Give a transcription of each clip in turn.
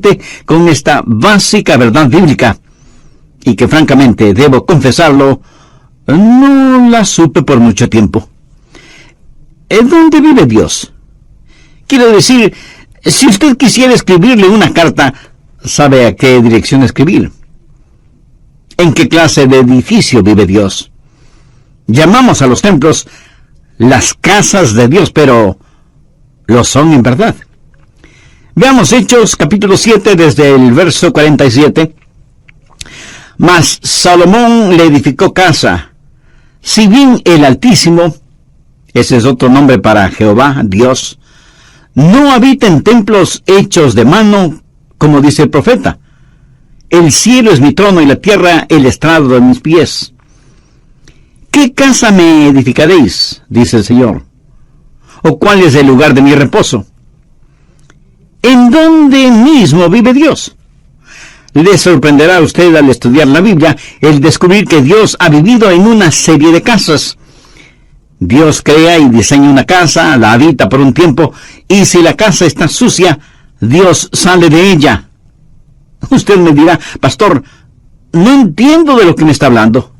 adelante con esta básica verdad bíblica, y que francamente, debo confesarlo, no la supe por mucho tiempo. ¿Dónde vive Dios? Quiero decir, si usted quisiera escribirle una carta, ¿sabe a qué dirección escribir? ¿En qué clase de edificio vive Dios? Llamamos a los templos las casas de Dios, pero lo son en verdad. Veamos Hechos capítulo 7 desde el verso 47. Mas Salomón le edificó casa, si bien el Altísimo, ese es otro nombre para Jehová, Dios, no habita en templos hechos de mano, como dice el profeta. El cielo es mi trono y la tierra el estrado de mis pies. ¿Qué casa me edificaréis?, dice el Señor. ¿O cuál es el lugar de mi reposo? ¿En dónde mismo vive Dios? Le sorprenderá a usted al estudiar la Biblia el descubrir que Dios ha vivido en una serie de casas. Dios crea y diseña una casa, la habita por un tiempo, y si la casa está sucia, Dios sale de ella. Usted me dirá, pastor, no entiendo de lo que me está hablando.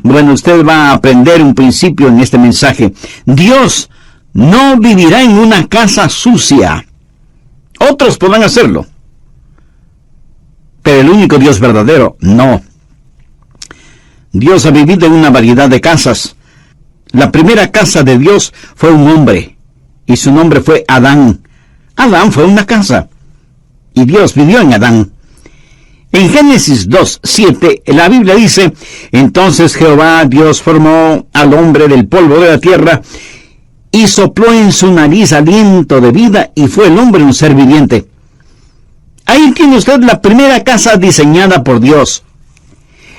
Bueno, usted va a aprender un principio en este mensaje. Dios no vivirá en una casa sucia. Otros podrán hacerlo, pero el único Dios verdadero, no. Dios ha vivido en una variedad de casas. La primera casa de Dios fue un hombre, y su nombre fue Adán. Adán fue una casa, y Dios vivió en Adán. En Génesis 2:7, la Biblia dice, entonces Jehová Dios formó al hombre del polvo de la tierra, y sopló en su nariz aliento de vida, y fue el hombre un ser viviente. Ahí tiene usted la primera casa diseñada por Dios.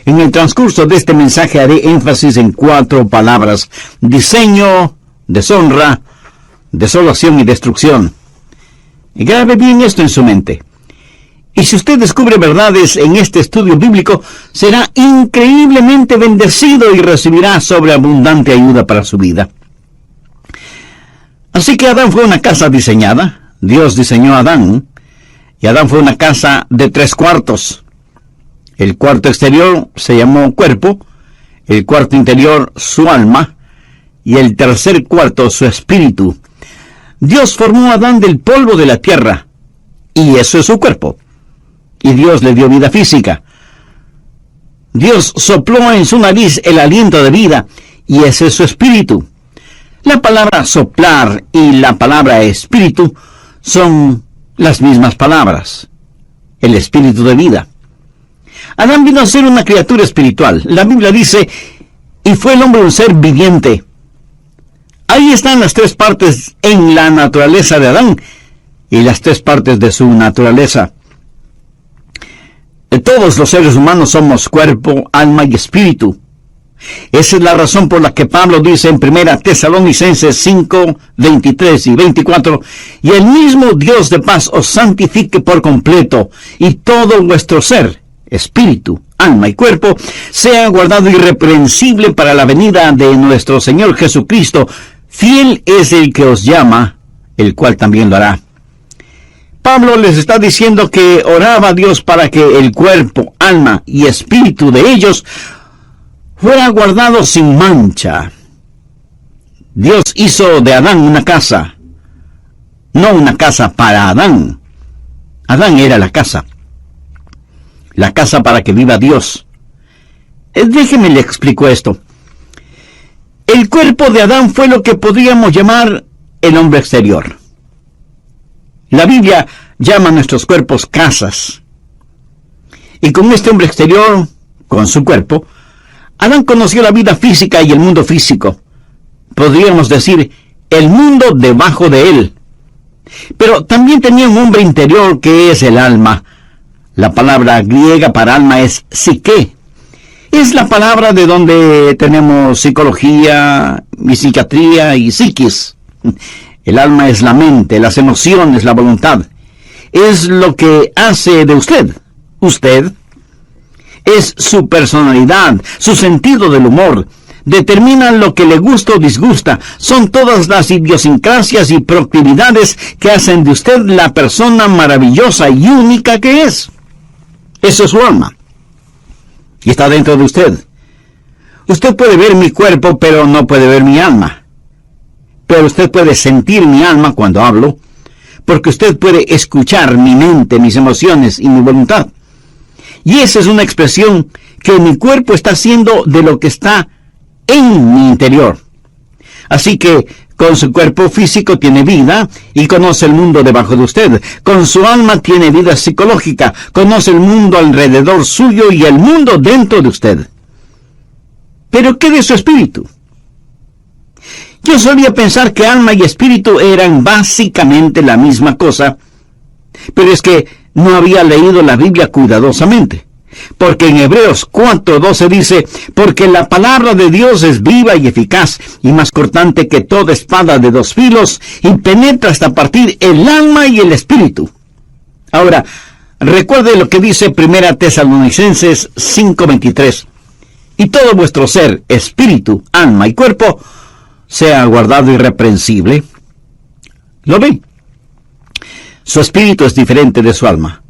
En el transcurso de este mensaje haré énfasis en 4 palabras: diseño, deshonra, desolación y destrucción. Y grabe bien esto en su mente. Y si usted descubre verdades en este estudio bíblico, será increíblemente bendecido y recibirá sobreabundante ayuda para su vida. Así que Adán fue una casa diseñada. Dios diseñó a Adán, y Adán fue una casa de 3 cuartos. El cuarto exterior se llamó cuerpo, el cuarto interior su alma, y el tercer cuarto su espíritu. Dios formó a Adán del polvo de la tierra, y eso es su cuerpo. Y Dios le dio vida física. Dios sopló en su nariz el aliento de vida, y ese es su espíritu. La palabra soplar y la palabra espíritu son las mismas palabras. El espíritu de vida. Adán vino a ser una criatura espiritual. La Biblia dice, y fue el hombre un ser viviente. Ahí están las 3 partes en la naturaleza de Adán, y las 3 partes de su naturaleza. Todos los seres humanos somos cuerpo, alma y espíritu. Esa es la razón por la que Pablo dice en 1 Tesalonicenses 5, 23 y 24, y el mismo Dios de paz os santifique por completo, y todo vuestro ser, espíritu, alma y cuerpo, sea guardado irreprensible para la venida de nuestro Señor Jesucristo. Fiel es el que os llama, el cual también lo hará. Pablo les está diciendo que oraba a Dios para que el cuerpo, alma y espíritu de ellos fuera guardado sin mancha. Dios hizo de Adán una casa, no una casa para Adán. Adán era la casa para que viva Dios. Déjeme le explico esto. El cuerpo de Adán fue lo que podríamos llamar el hombre exterior. La Biblia llama a nuestros cuerpos casas. Y con este hombre exterior, con su cuerpo, Adán conoció la vida física y el mundo físico. Podríamos decir, el mundo debajo de él. Pero también tenía un hombre interior que es el alma. La palabra griega para alma es psique. Es la palabra de donde tenemos psicología, y psiquiatría y psiquis. El alma es la mente, las emociones, la voluntad. Es lo que hace de usted. Usted es su personalidad, su sentido del humor. determinan lo que le gusta o disgusta. Son todas las idiosincrasias y proclividades que hacen de usted la persona maravillosa y única que es. Eso es su alma. Y está dentro de usted. Usted puede ver mi cuerpo, pero no puede ver mi alma. Pero usted puede sentir mi alma cuando hablo, porque usted puede escuchar mi mente, mis emociones y mi voluntad. Y esa es una expresión que mi cuerpo está haciendo de lo que está en mi interior. Así que con su cuerpo físico tiene vida y conoce el mundo debajo de usted. Con su alma tiene vida psicológica, conoce el mundo alrededor suyo y el mundo dentro de usted. ¿Pero qué de su espíritu? Yo solía pensar que alma y espíritu eran básicamente la misma cosa, pero es que no había leído la Biblia cuidadosamente. Porque en Hebreos 4:12 dice, porque la palabra de Dios es viva y eficaz, y más cortante que toda espada de dos filos, y penetra hasta partir el alma y el espíritu. Ahora, recuerde lo que dice 1 Tesalonicenses 5:23. Y todo vuestro ser, espíritu, alma y cuerpo, sea guardado irreprensible. ¿Lo ve? Su espíritu es diferente de su alma.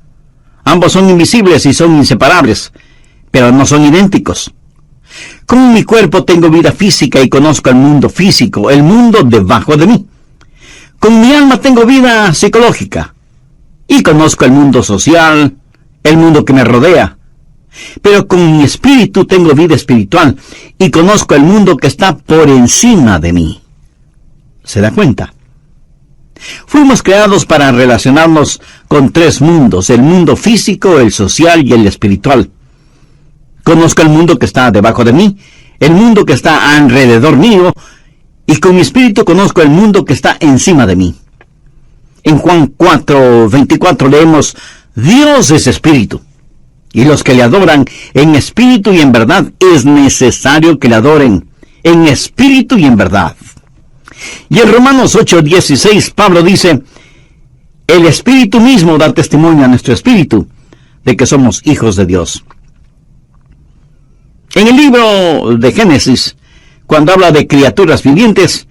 Ambos son invisibles y son inseparables, pero no son idénticos. Con mi cuerpo tengo vida física y conozco el mundo físico, el mundo debajo de mí. Con mi alma tengo vida psicológica y conozco el mundo social, el mundo que me rodea. Pero con mi espíritu tengo vida espiritual y conozco el mundo que está por encima de mí. ¿Se da cuenta? Fuimos creados para relacionarnos con tres mundos, el mundo físico, el social y el espiritual. Conozco el mundo que está debajo de mí, el mundo que está alrededor mío, y con mi espíritu conozco el mundo que está encima de mí. En Juan 4:24 leemos, Dios es espíritu, y los que le adoran en espíritu y en verdad es necesario que le adoren en espíritu y en verdad. Y en Romanos 8:16 Pablo dice, el espíritu mismo da testimonio a nuestro espíritu de que somos hijos de Dios. En el libro de Génesis, cuando habla de criaturas vivientes,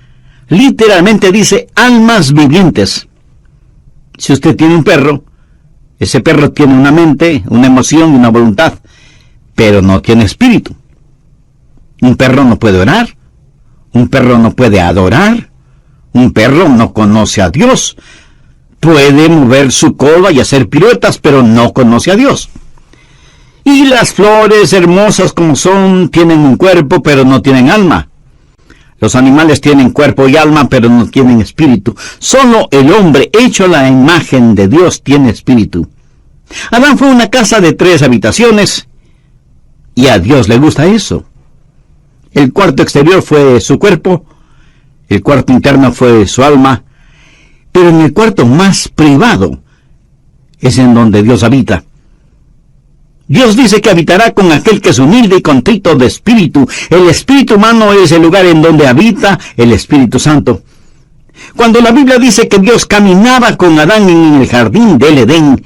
literalmente dice almas vivientes. Si usted tiene un perro, ese perro tiene una mente, una emoción y una voluntad, pero no tiene espíritu. Un perro no puede orar, un perro no puede adorar, un perro no conoce a Dios. Puede mover su cola y hacer piruetas, pero no conoce a Dios. Y las flores, hermosas como son, tienen un cuerpo, pero no tienen alma. Los animales tienen cuerpo y alma, pero no tienen espíritu. Solo el hombre, hecho a la imagen de Dios, tiene espíritu. Adán fue una casa de 3 habitaciones, y a Dios le gusta eso. El cuarto exterior fue su cuerpo, el cuarto interno fue su alma, pero en el cuarto más privado es en donde Dios habita. Dios dice que habitará con aquel que es humilde y contrito de espíritu. El espíritu humano es el lugar en donde habita el Espíritu Santo. Cuando la Biblia dice que Dios caminaba con Adán en el jardín del Edén,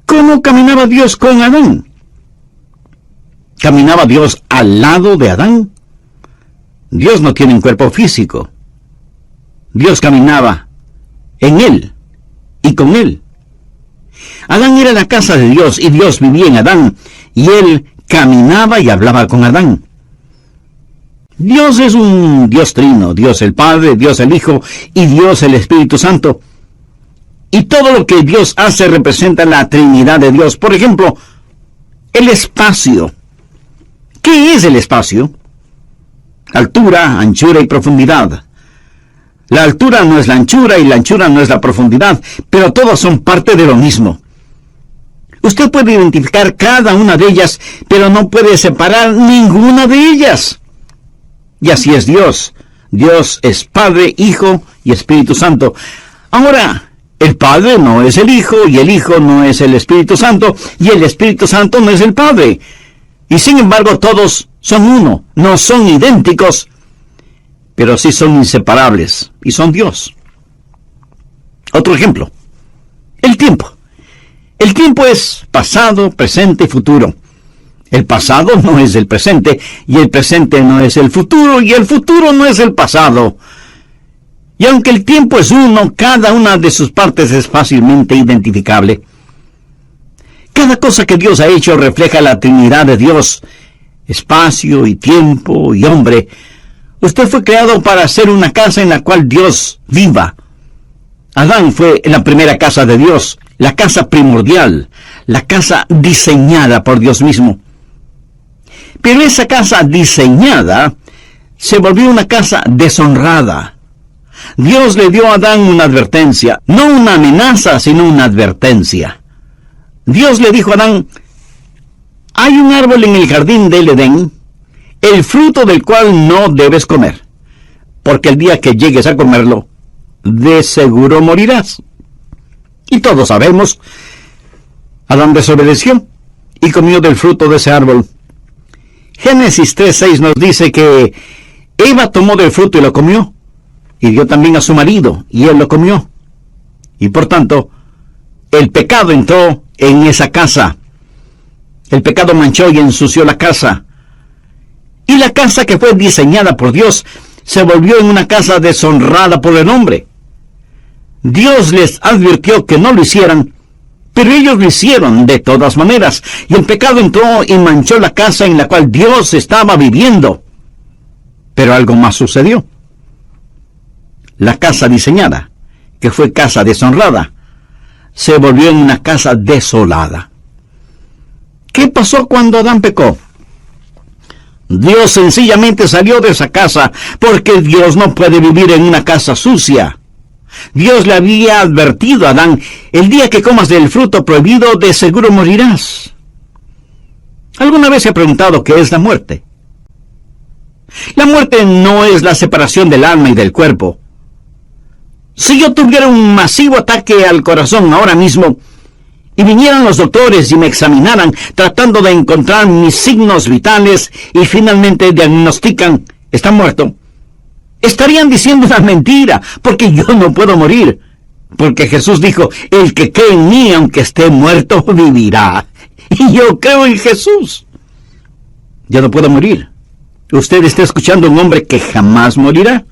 ¿cómo caminaba Dios con Adán? ¿Caminaba Dios al lado de Adán? Dios no tiene un cuerpo físico. Dios caminaba en él y con él. Adán era la casa de Dios y Dios vivía en Adán, y él caminaba y hablaba con Adán. Dios es un Dios trino, Dios el Padre, Dios el Hijo y Dios el Espíritu Santo. Y todo lo que Dios hace representa la Trinidad de Dios. Por ejemplo, el espacio. ¿Qué es el espacio? Altura, anchura y profundidad. La altura no es la anchura y la anchura no es la profundidad, pero todas son parte de lo mismo. Usted puede identificar cada una de ellas, pero no puede separar ninguna de ellas. Y así es Dios. Dios es Padre, Hijo y Espíritu Santo. Ahora, el Padre no es el Hijo, y el Hijo no es el Espíritu Santo, y el Espíritu Santo no es el Padre. Y sin embargo, todos son uno, no son idénticos, pero sí son inseparables, y son Dios. Otro ejemplo, el tiempo. El tiempo es pasado, presente y futuro. El pasado no es el presente, y el presente no es el futuro, y el futuro no es el pasado. Y aunque el tiempo es uno, cada una de sus partes es fácilmente identificable. Cada cosa que Dios ha hecho refleja la Trinidad de Dios, espacio y tiempo y hombre. Usted fue creado para hacer una casa en la cual Dios viva. Adán fue la primera casa de Dios, la casa primordial, la casa diseñada por Dios mismo. Pero esa casa diseñada se volvió una casa deshonrada. Dios le dio a Adán una advertencia, no una amenaza, sino una advertencia. Dios le dijo a Adán: hay un árbol en el jardín del Edén, el fruto del cual no debes comer, porque el día que llegues a comerlo, de seguro morirás. Y todos sabemos, Adán desobedeció y comió del fruto de ese árbol. Génesis 3:6 nos dice que Eva tomó del fruto y lo comió, y dio también a su marido, y él lo comió. Y por tanto, el pecado entró en esa casa. El pecado manchó y ensució la casa. Y la casa que fue diseñada por Dios se volvió en una casa deshonrada por el hombre. Dios les advirtió que no lo hicieran, pero ellos lo hicieron de todas maneras, y el pecado entró y manchó la casa en la cual Dios estaba viviendo. Pero algo más sucedió. La casa diseñada, que fue casa deshonrada, se volvió en una casa desolada. ¿Qué pasó cuando Adán pecó? Dios sencillamente salió de esa casa, porque Dios no puede vivir en una casa sucia. Dios le había advertido a Adán: el día que comas del fruto prohibido, de seguro morirás. ¿Alguna vez se ha preguntado qué es la muerte? La muerte no es la separación del alma y del cuerpo. Si yo tuviera un masivo ataque al corazón ahora mismo, y vinieran los doctores y me examinaran tratando de encontrar mis signos vitales y finalmente diagnostican: está muerto, estarían diciendo una mentira, porque yo no puedo morir, porque Jesús dijo: el que cree en mí, aunque esté muerto, vivirá. Y yo creo en Jesús. Yo no puedo morir. Usted está escuchando a un hombre que jamás morirá.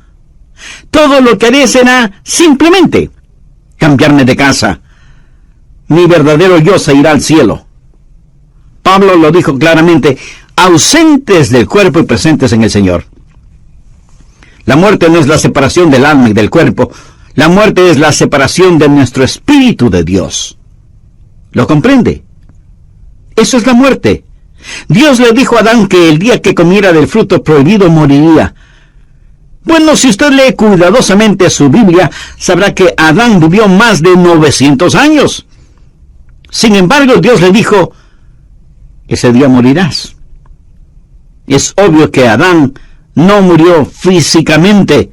Todo lo que haré será simplemente cambiarme de casa. Mi verdadero yo se irá al cielo. Pablo lo dijo claramente: ausentes del cuerpo y presentes en el Señor. La muerte no es la separación del alma y del cuerpo. La muerte es la separación de nuestro espíritu de Dios. ¿Lo comprende? Eso es la muerte. Dios le dijo a Adán que el día que comiera del fruto prohibido moriría. Bueno, si usted lee cuidadosamente su Biblia, sabrá que Adán vivió más de 900 años. Sin embargo, Dios le dijo: ese día morirás. Es obvio que Adán no murió físicamente.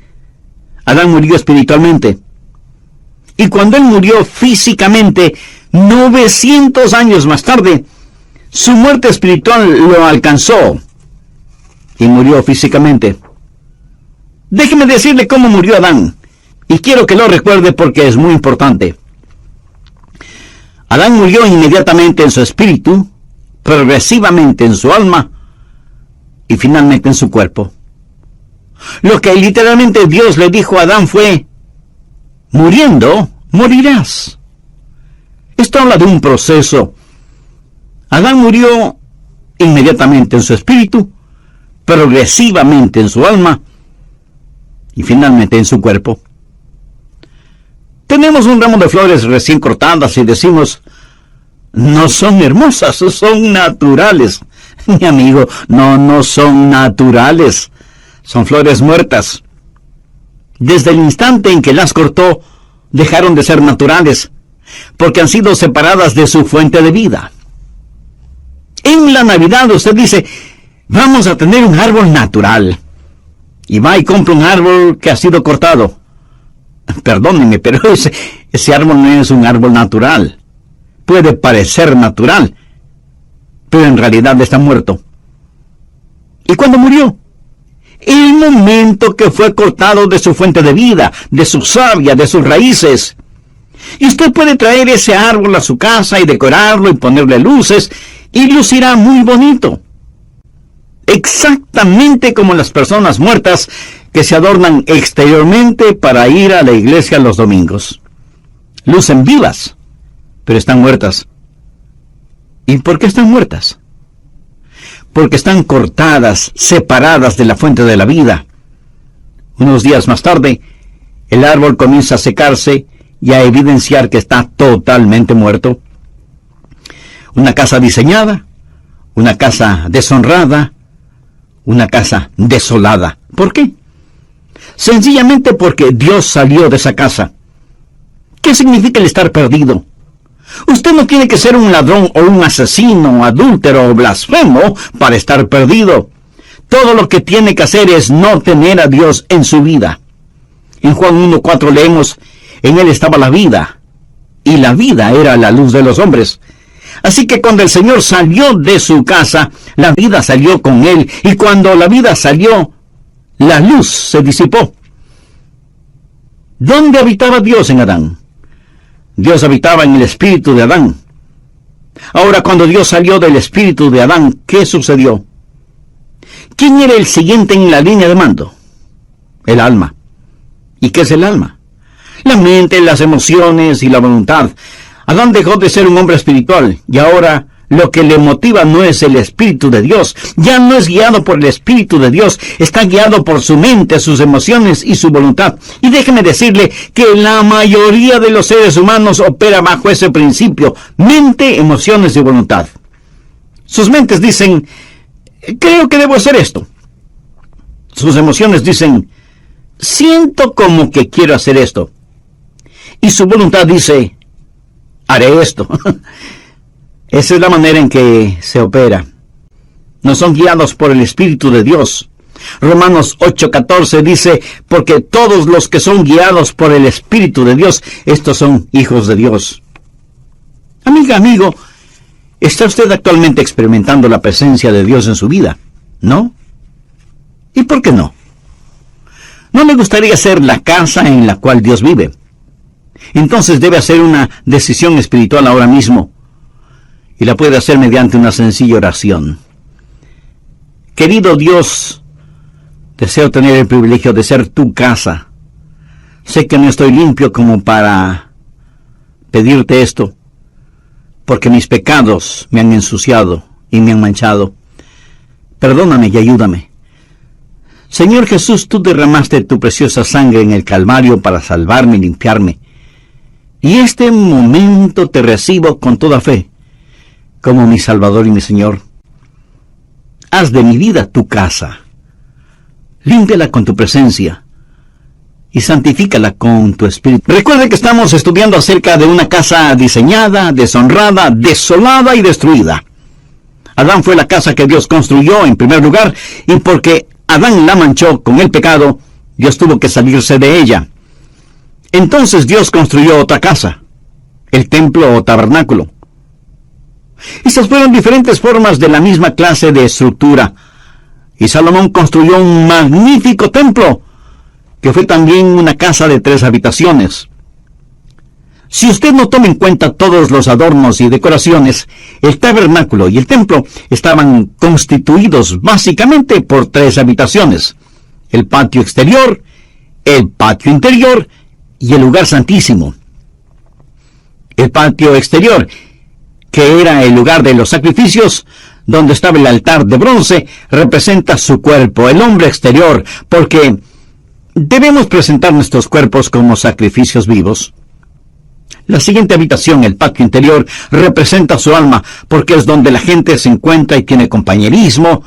Adán murió espiritualmente. Y cuando él murió físicamente, 900 años más tarde, su muerte espiritual lo alcanzó y murió físicamente. Déjeme decirle cómo murió Adán, y quiero que lo recuerde porque es muy importante. Adán murió inmediatamente en su espíritu, progresivamente en su alma y finalmente en su cuerpo. Lo que literalmente Dios le dijo a Adán fue: muriendo, morirás. Esto habla de un proceso. Adán murió inmediatamente en su espíritu, progresivamente en su alma y finalmente en su cuerpo. Tenemos un ramo de flores recién cortadas y decimos: no son hermosas, son naturales. Mi amigo, no son naturales. Son flores muertas. Desde el instante en que las cortó, dejaron de ser naturales, porque han sido separadas de su fuente de vida. En la Navidad usted dice: vamos a tener un árbol natural. Y va y compra un árbol que ha sido cortado. Perdónenme, pero ese árbol no es un árbol natural. Puede parecer natural, pero en realidad está muerto. ¿Y cuándo murió? El momento que fue cortado de su fuente de vida, de su savia, de sus raíces. Y usted puede traer ese árbol a su casa y decorarlo y ponerle luces y lucirá muy bonito. Exactamente como las personas muertas que se adornan exteriormente para ir a la iglesia los domingos. Lucen vivas, pero están muertas. ¿Y por qué están muertas? Porque están cortadas, separadas de la fuente de la vida. Unos días más tarde, el árbol comienza a secarse y a evidenciar que está totalmente muerto. Una casa diseñada, una casa deshonrada, una casa desolada. ¿Por qué? Sencillamente porque Dios salió de esa casa. ¿Qué significa el estar perdido? Usted no tiene que ser un ladrón o un asesino, adúltero o blasfemo para estar perdido. Todo lo que tiene que hacer es no tener a Dios en su vida. En Juan 1:4 leemos, en él estaba la vida, y la vida era la luz de los hombres. Así que cuando el Señor salió de su casa, la vida salió con él, y cuando la vida salió, la luz se disipó. ¿Dónde habitaba Dios en Adán? Dios habitaba en el espíritu de Adán. Ahora, cuando Dios salió del espíritu de Adán, ¿qué sucedió? ¿Quién era el siguiente en la línea de mando? El alma. ¿Y qué es el alma? La mente, las emociones y la voluntad. Adán dejó de ser un hombre espiritual y ahora lo que le motiva no es el Espíritu de Dios. Ya no es guiado por el Espíritu de Dios, está guiado por su mente, sus emociones y su voluntad. Y déjeme decirle que la mayoría de los seres humanos opera bajo ese principio: mente, emociones y voluntad. Sus mentes dicen, creo que debo hacer esto. Sus emociones dicen, siento como que quiero hacer esto. Y su voluntad dice, haré esto. Esa es la manera en que se opera. No son guiados por el Espíritu de Dios. Romanos 8:14 dice, porque todos los que son guiados por el Espíritu de Dios, estos son hijos de Dios. Amiga, amigo, ¿está usted actualmente experimentando la presencia de Dios en su vida? ¿No? ¿Y por qué no? ¿No le gustaría ser la casa en la cual Dios vive? Entonces debe hacer una decisión espiritual ahora mismo. Y la puede hacer mediante una sencilla oración. Querido Dios, deseo tener el privilegio de ser tu casa. Sé que no estoy limpio como para pedirte esto, porque mis pecados me han ensuciado y me han manchado. Perdóname y ayúdame. Señor Jesús, tú derramaste tu preciosa sangre en el Calvario para salvarme y limpiarme. Y este momento te recibo con toda fe, como mi Salvador y mi Señor. Haz de mi vida tu casa. Límpiala con tu presencia y santifícala con tu espíritu. Recuerde que estamos estudiando acerca de una casa diseñada, deshonrada, desolada y destruida. Adán fue la casa que Dios construyó en primer lugar, y porque Adán la manchó con el pecado, Dios tuvo que salirse de ella. Entonces Dios construyó otra casa, el templo o tabernáculo. Estas fueron diferentes formas de la misma clase de estructura. Y Salomón construyó un magnífico templo, que fue también una casa de 3 habitaciones. Si usted no toma en cuenta todos los adornos y decoraciones, el tabernáculo y el templo estaban constituidos básicamente por 3 habitaciones: el patio exterior, el patio interior y el lugar santísimo. El patio exterior, que era el lugar de los sacrificios, donde estaba el altar de bronce, representa su cuerpo, el hombre exterior, porque debemos presentar nuestros cuerpos como sacrificios vivos. La siguiente habitación, el patio interior, representa su alma, porque es donde la gente se encuentra y tiene compañerismo,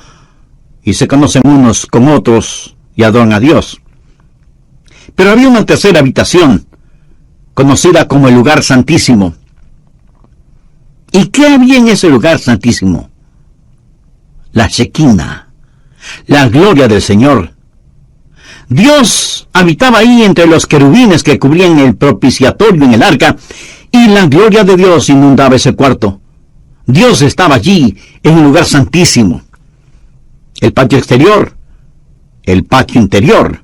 y se conocen unos con otros y adoran a Dios. Pero había una tercera habitación, conocida como el lugar santísimo. ¿Y qué había en ese lugar santísimo? La Shekinah, la gloria del Señor. Dios habitaba ahí entre los querubines que cubrían el propiciatorio en el arca, y la gloria de Dios inundaba ese cuarto. Dios estaba allí en un lugar santísimo. El patio exterior, el patio interior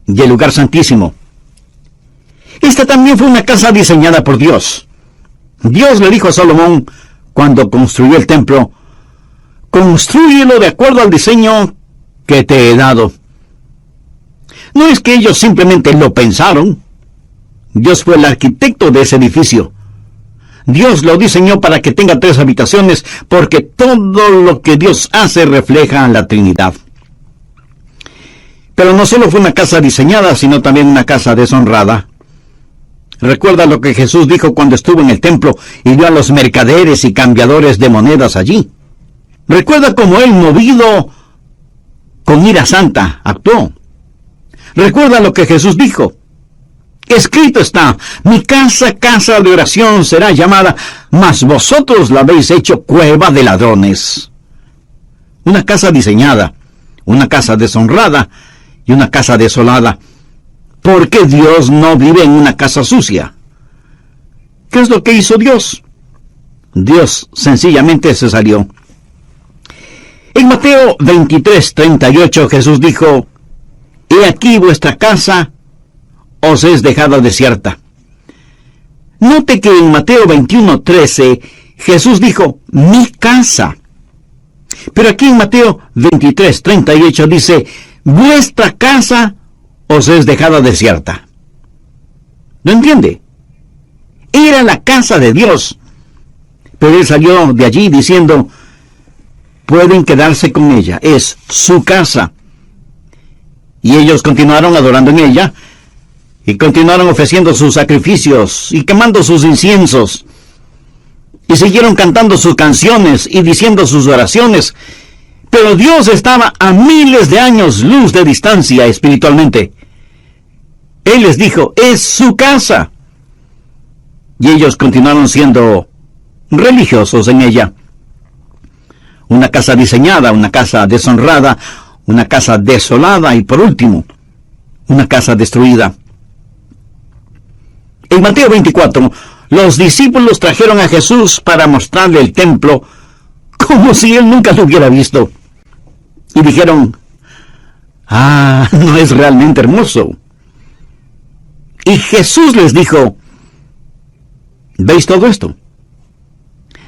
y el lugar santísimo. Esta también fue una casa diseñada por Dios. Dios le dijo a Salomón cuando construyó el templo: «Constrúyelo de acuerdo al diseño que te he dado». No es que ellos simplemente lo pensaron. Dios fue el arquitecto de ese edificio. Dios lo diseñó para que tenga 3 habitaciones, porque todo lo que Dios hace refleja a la Trinidad. Pero no solo fue una casa diseñada, sino también una casa deshonrada. Recuerda lo que Jesús dijo cuando estuvo en el templo y vio a los mercaderes y cambiadores de monedas allí. Recuerda cómo él, movido con ira santa, actuó. Recuerda lo que Jesús dijo: «Escrito está, mi casa, casa de oración será llamada, mas vosotros la habéis hecho cueva de ladrones». Una casa diseñada, una casa deshonrada y una casa desolada. Porque Dios no vive en una casa sucia. ¿Qué es lo que hizo Dios? Dios sencillamente se salió. En Mateo 23:38 Jesús dijo: «He aquí vuestra casa os es dejada desierta». Note que en Mateo 21:13 Jesús dijo: «mi casa». Pero aquí en Mateo 23:38 dice: «vuestra casa os es dejada desierta». ¿No entiende? Era la casa de Dios. Pero él salió de allí diciendo: «pueden quedarse con ella, es su casa». Y ellos continuaron adorando en ella, y continuaron ofreciendo sus sacrificios y quemando sus inciensos, y siguieron cantando sus canciones y diciendo sus oraciones. Pero Dios estaba a miles de años luz de distancia espiritualmente. Él les dijo: «es su casa». Y ellos continuaron siendo religiosos en ella. Una casa diseñada, una casa deshonrada, una casa desolada y, por último, una casa destruida. En Mateo 24, los discípulos trajeron a Jesús para mostrarle el templo como si él nunca lo hubiera visto. Y dijeron: «ah, no es realmente hermoso». Y Jesús les dijo: «¿veis todo esto?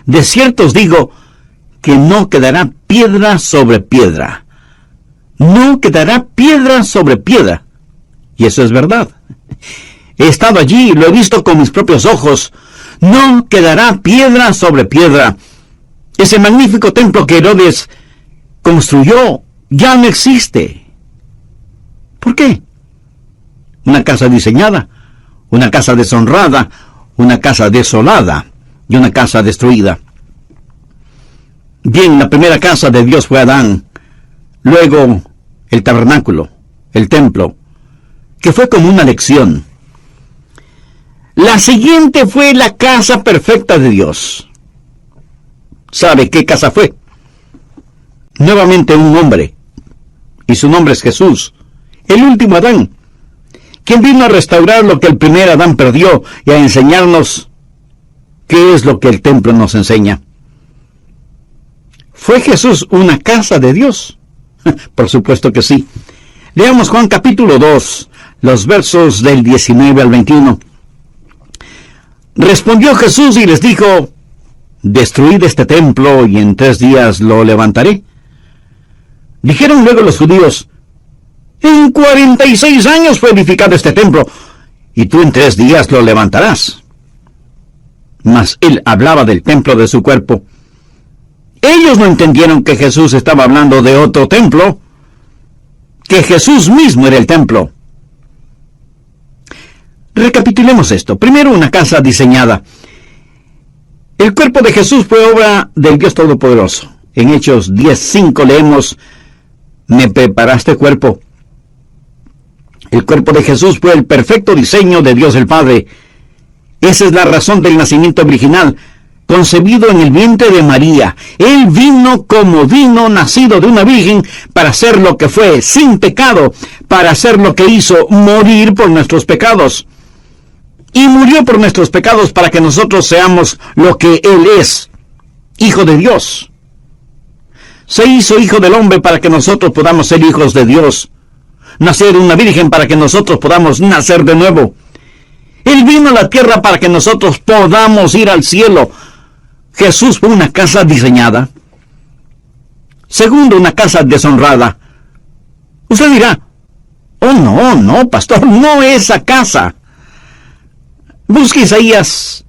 De cierto os digo que no quedará piedra sobre piedra. No quedará piedra sobre piedra». Y eso es verdad. He estado allí, lo he visto con mis propios ojos. No quedará piedra sobre piedra. Ese magnífico templo que Herodes construyó ya no existe. ¿Por qué? Una casa diseñada, una casa deshonrada, una casa desolada y una casa destruida. Bien, la primera casa de Dios fue Adán, luego el tabernáculo, el templo, que fue como una lección. La siguiente fue la casa perfecta de Dios. ¿Sabe qué casa fue? Nuevamente un hombre, y su nombre es Jesús, el último Adán, quien vino a restaurar lo que el primer Adán perdió y a enseñarnos qué es lo que el templo nos enseña. ¿Fue Jesús una casa de Dios? Por supuesto que sí. Leamos Juan capítulo 2, los versos del 19 al 21. Respondió Jesús y les dijo: «destruid este templo y en 3 días lo levantaré». Dijeron luego los judíos: «en 46 años fue edificado este templo, y tú en 3 días lo levantarás». Mas él hablaba del templo de su cuerpo. Ellos no entendieron que Jesús estaba hablando de otro templo, que Jesús mismo era el templo. Recapitulemos esto. Primero, una casa diseñada. El cuerpo de Jesús fue obra del Dios Todopoderoso. En Hechos 10:5 leemos: «me preparaste cuerpo». El cuerpo de Jesús fue el perfecto diseño de Dios el Padre. Esa es la razón del nacimiento original, concebido en el vientre de María. Él vino como vino, nacido de una virgen, para hacer lo que fue, sin pecado, para hacer lo que hizo, morir por nuestros pecados. Y murió por nuestros pecados para que nosotros seamos lo que Él es, Hijo de Dios. Se hizo Hijo del Hombre para que nosotros podamos ser hijos de Dios. Nacer de una virgen para que nosotros podamos nacer de nuevo. Él vino a la tierra para que nosotros podamos ir al cielo. Jesús fue una casa diseñada. Segundo, una casa deshonrada. Usted dirá, oh no, pastor, no esa casa. Busque Isaías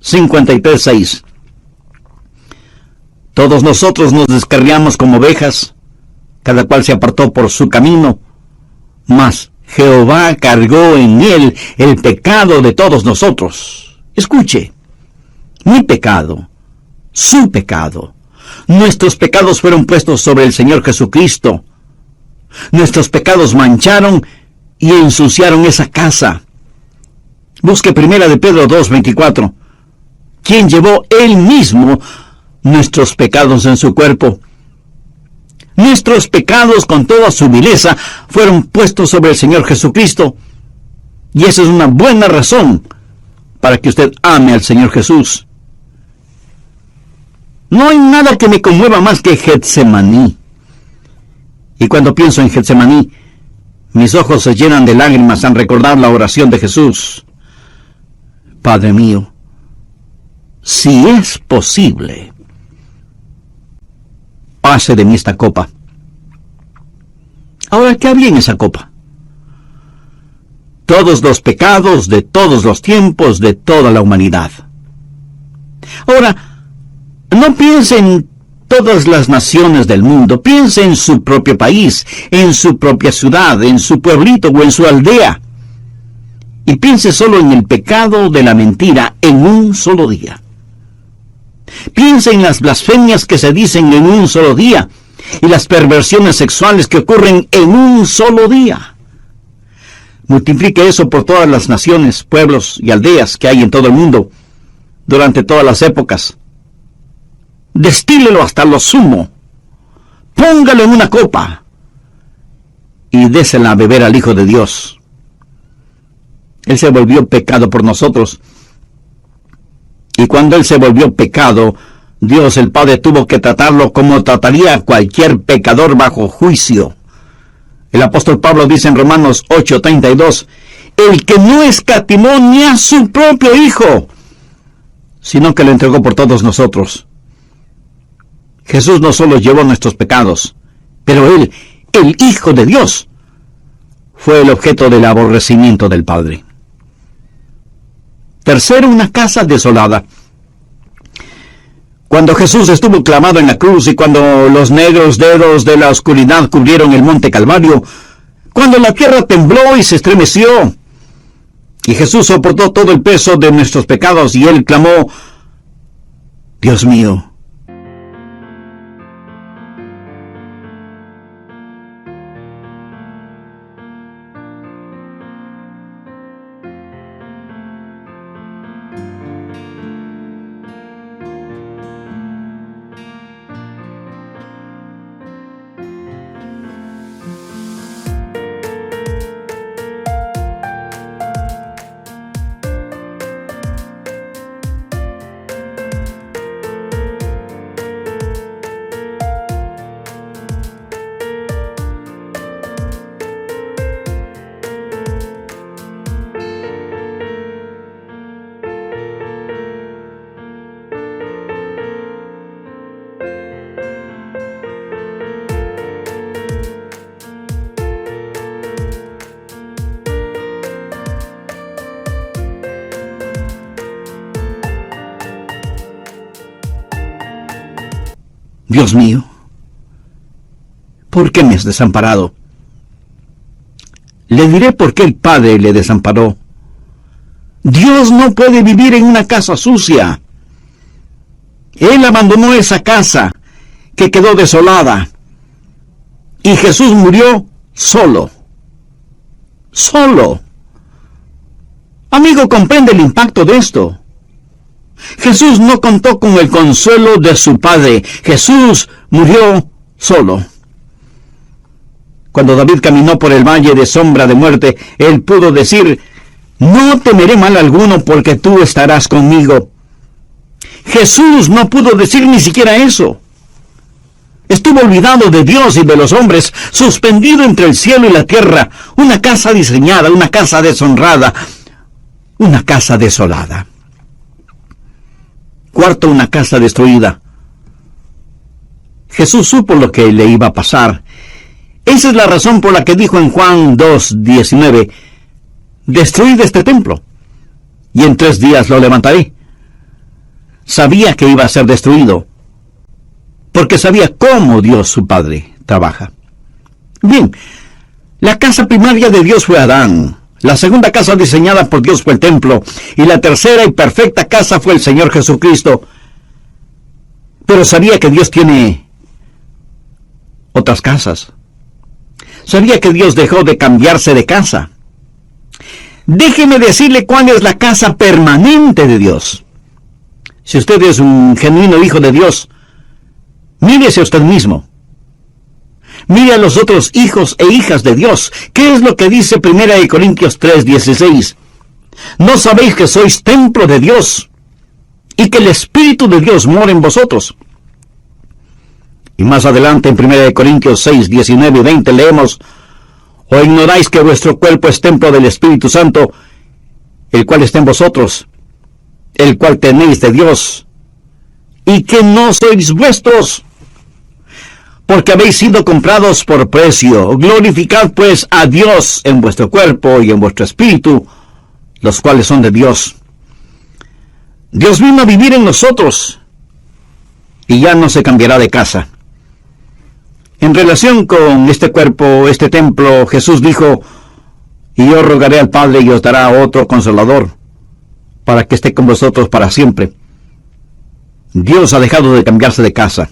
53:6. Todos nosotros nos descarriamos como ovejas, cada cual se apartó por su camino, mas Jehová cargó en él el pecado de todos nosotros. Escuche, mi pecado, su pecado, nuestros pecados fueron puestos sobre el Señor Jesucristo. Nuestros pecados mancharon y ensuciaron esa casa. Busque 1 de Pedro 2:24, quien llevó él mismo nuestros pecados en su cuerpo. Nuestros pecados con toda su vileza fueron puestos sobre el Señor Jesucristo. Y esa es una buena razón para que usted ame al Señor Jesús. No hay nada que me conmueva más que Getsemaní. Y cuando pienso en Getsemaní, mis ojos se llenan de lágrimas al recordar la oración de Jesús. Padre mío, si es posible, pase de mí esta copa. Ahora, ¿qué había en esa copa? Todos los pecados de todos los tiempos de toda la humanidad. Ahora, no piense en todas las naciones del mundo, piense en su propio país, en su propia ciudad, en su pueblito o en su aldea. Y piense solo en el pecado de la mentira en un solo día. Piense en las blasfemias que se dicen en un solo día y las perversiones sexuales que ocurren en un solo día. Multiplique eso por todas las naciones, pueblos y aldeas que hay en todo el mundo durante todas las épocas. Destílelo hasta lo sumo. Póngalo en una copa y désela a beber al Hijo de Dios. Él se volvió pecado por nosotros. Y cuando Él se volvió pecado, Dios el Padre tuvo que tratarlo como trataría a cualquier pecador bajo juicio. El apóstol Pablo dice en Romanos 8:32, el que no escatimó ni a su propio Hijo, sino que lo entregó por todos nosotros. Jesús no solo llevó nuestros pecados, pero Él, el Hijo de Dios, fue el objeto del aborrecimiento del Padre. Tercero, una casa desolada. Cuando Jesús estuvo clavado en la cruz y cuando los negros dedos de la oscuridad cubrieron el monte Calvario, cuando la tierra tembló y se estremeció, y Jesús soportó todo el peso de nuestros pecados y Él clamó, Dios mío, Dios mío, ¿por qué me has desamparado? Le diré por qué el Padre le desamparó. Dios no puede vivir en una casa sucia. Él abandonó esa casa que quedó desolada. Y Jesús murió solo. Solo. Amigo, comprende el impacto de esto. Jesús no contó con el consuelo de su Padre. Jesús murió solo. Cuando David caminó por el valle de sombra de muerte, él pudo decir, no temeré mal alguno porque tú estarás conmigo. Jesús no pudo decir ni siquiera eso. Estuvo olvidado de Dios y de los hombres, suspendido entre el cielo y la tierra, una casa diseñada, una casa deshonrada, una casa desolada. Cuarto, una casa destruida. Jesús supo lo que le iba a pasar. Esa es la razón por la que dijo en Juan 2:19, destruid este templo, y en 3 días lo levantaré. Sabía que iba a ser destruido, porque sabía cómo Dios su Padre trabaja. Bien, la casa primaria de Dios fue Adán. La segunda casa diseñada por Dios fue el templo, y la tercera y perfecta casa fue el Señor Jesucristo. Pero sabía que Dios tiene otras casas. Sabía que Dios dejó de cambiarse de casa. Déjeme decirle cuál es la casa permanente de Dios. Si usted es un genuino hijo de Dios, mírese a usted mismo. Mire a los otros hijos e hijas de Dios. ¿Qué es lo que dice 1 Corintios 3:16? ¿No sabéis que sois templo de Dios y que el Espíritu de Dios mora en vosotros? Y más adelante en 1 Corintios 6:19 y 20 leemos, ¿o ignoráis que vuestro cuerpo es templo del Espíritu Santo, el cual está en vosotros, el cual tenéis de Dios, y que no sois vuestros? Porque habéis sido comprados por precio. Glorificad pues a Dios en vuestro cuerpo y en vuestro espíritu, los cuales son de Dios. Dios vino a vivir en nosotros, y ya no se cambiará de casa. En relación con este cuerpo, este templo, Jesús dijo, y yo rogaré al Padre y os dará otro Consolador, para que esté con vosotros para siempre. Dios ha dejado de cambiarse de casa.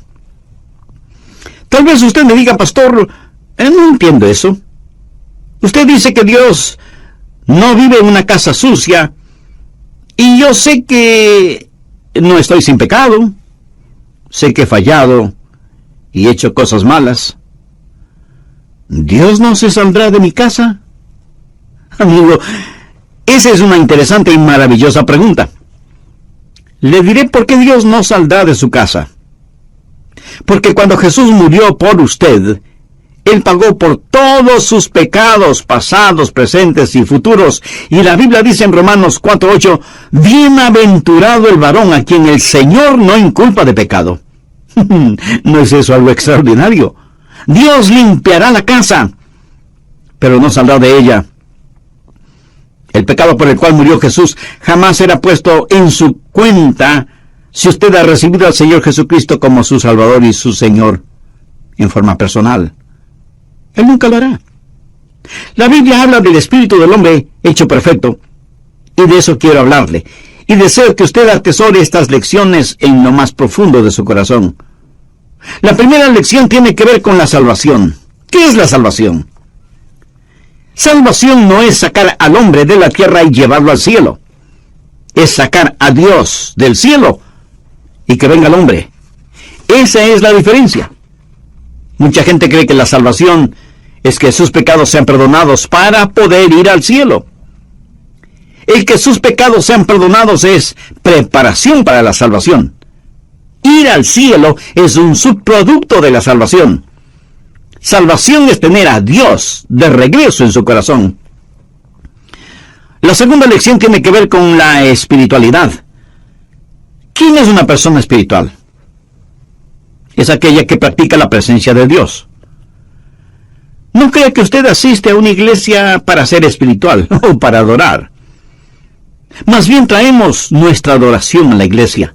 Tal vez usted me diga, pastor, no entiendo eso. Usted dice que Dios no vive en una casa sucia, y yo sé que no estoy sin pecado, sé que he fallado y he hecho cosas malas. ¿Dios no se saldrá de mi casa? Amigo, esa es una interesante y maravillosa pregunta. Le diré por qué Dios no saldrá de su casa. Porque cuando Jesús murió por usted, Él pagó por todos sus pecados, pasados, presentes y futuros. Y la Biblia dice en Romanos 4:8, bienaventurado el varón a quien el Señor no inculpa de pecado. ¿No es eso algo extraordinario? Dios limpiará la casa, pero no saldrá de ella. El pecado por el cual murió Jesús jamás será puesto en su cuenta si usted ha recibido al Señor Jesucristo como su Salvador y su Señor en forma personal. Él nunca lo hará. La Biblia habla del espíritu del hombre hecho perfecto, y de eso quiero hablarle. Y deseo que usted atesore estas lecciones en lo más profundo de su corazón. La primera lección tiene que ver con la salvación. ¿Qué es la salvación? Salvación no es sacar al hombre de la tierra y llevarlo al cielo. Es sacar a Dios del cielo y que venga el hombre. Esa es la diferencia. Mucha gente cree que la salvación es que sus pecados sean perdonados para poder ir al cielo. El que sus pecados sean perdonados es preparación para la salvación. Ir al cielo es un subproducto de la salvación. Salvación es tener a Dios de regreso en su corazón. La segunda lección tiene que ver con la espiritualidad. ¿Quién es una persona espiritual? Es aquella que practica la presencia de Dios. No crea que usted asiste a una iglesia para ser espiritual o para adorar. Más bien traemos nuestra adoración a la iglesia.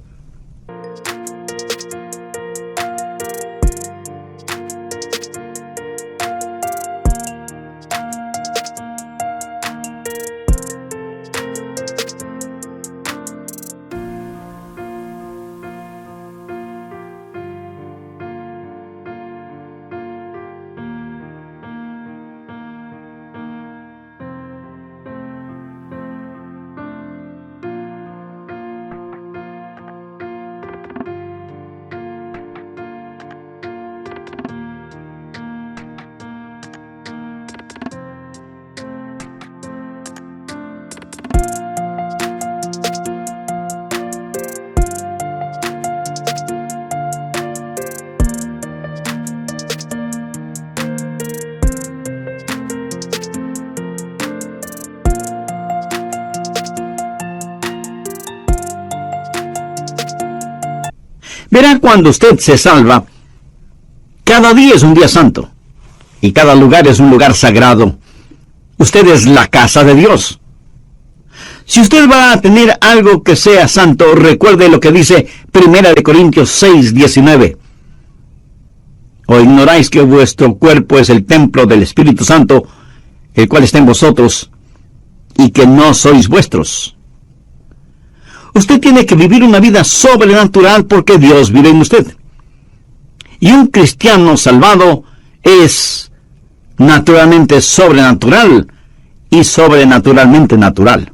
Verá, cuando usted se salva, cada día es un día santo, y cada lugar es un lugar sagrado. Usted es la casa de Dios. Si usted va a tener algo que sea santo, recuerde lo que dice 1 Corintios 6:19. ¿O ignoráis que vuestro cuerpo es el templo del Espíritu Santo, el cual está en vosotros, y que no sois vuestros? Usted tiene que vivir una vida sobrenatural porque Dios vive en usted. Y un cristiano salvado es naturalmente sobrenatural y sobrenaturalmente natural.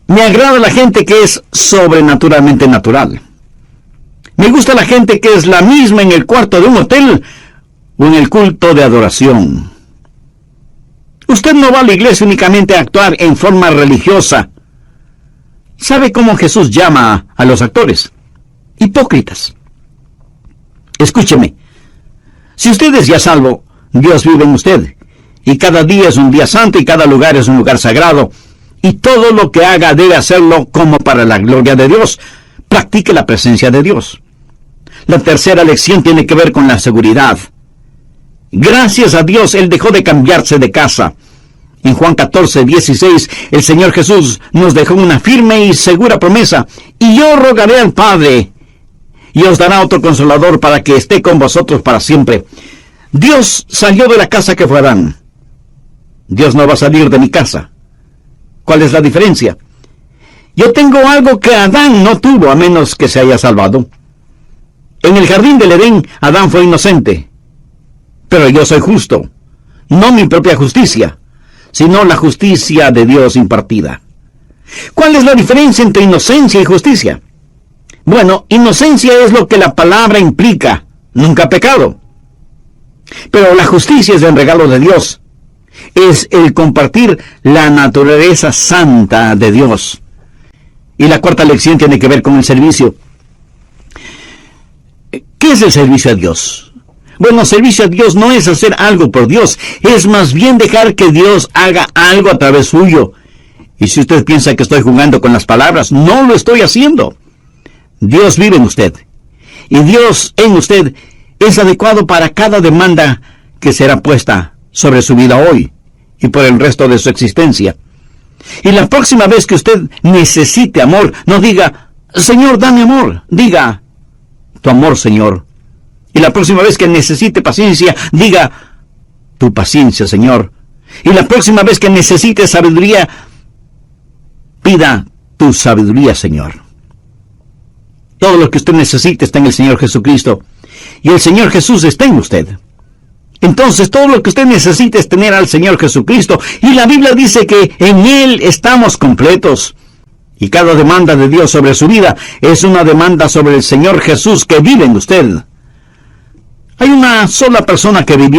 Me agrada la gente que es sobrenaturalmente natural. Me gusta la gente que es la misma en el cuarto de un hotel o en el culto de adoración. Usted no va a la iglesia únicamente a actuar en forma religiosa. ¿Sabe cómo Jesús llama a los actores? Hipócritas. Escúcheme. Si usted es ya salvo, Dios vive en usted. Y cada día es un día santo y cada lugar es un lugar sagrado. Y todo lo que haga debe hacerlo como para la gloria de Dios. Practique la presencia de Dios. La tercera lección tiene que ver con la seguridad. Gracias a Dios, Él dejó de cambiarse de casa. En Juan 14:16, el Señor Jesús nos dejó una firme y segura promesa. Y yo rogaré al Padre, y os dará otro consolador para que esté con vosotros para siempre. Dios salió de la casa que fue Adán. Dios no va a salir de mi casa. ¿Cuál es la diferencia? Yo tengo algo que Adán no tuvo, a menos que se haya salvado. En el jardín del Edén, Adán fue inocente. Pero yo soy justo. No mi propia justicia, sino la justicia de Dios impartida. ¿Cuál es la diferencia entre inocencia y justicia? Bueno, inocencia es lo que la palabra implica, nunca pecado. Pero la justicia es el regalo de Dios. Es el compartir la naturaleza santa de Dios. Y la cuarta lección tiene que ver con el servicio. ¿Qué es el servicio a Dios? Bueno, servicio a Dios no es hacer algo por Dios, es más bien dejar que Dios haga algo a través suyo. Y si usted piensa que estoy jugando con las palabras, no lo estoy haciendo. Dios vive en usted. Y Dios en usted es adecuado para cada demanda que será puesta sobre su vida hoy y por el resto de su existencia. Y la próxima vez que usted necesite amor, no diga, Señor, dame amor. Diga, tu amor, Señor. Y la próxima vez que necesite paciencia, diga, tu paciencia, Señor. Y la próxima vez que necesite sabiduría, pida tu sabiduría, Señor. Todo lo que usted necesite está en el Señor Jesucristo. Y el Señor Jesús está en usted. Entonces, todo lo que usted necesita es tener al Señor Jesucristo. Y la Biblia dice que en Él estamos completos. Y cada demanda de Dios sobre su vida es una demanda sobre el Señor Jesús que vive en usted. Hay una sola persona que vivió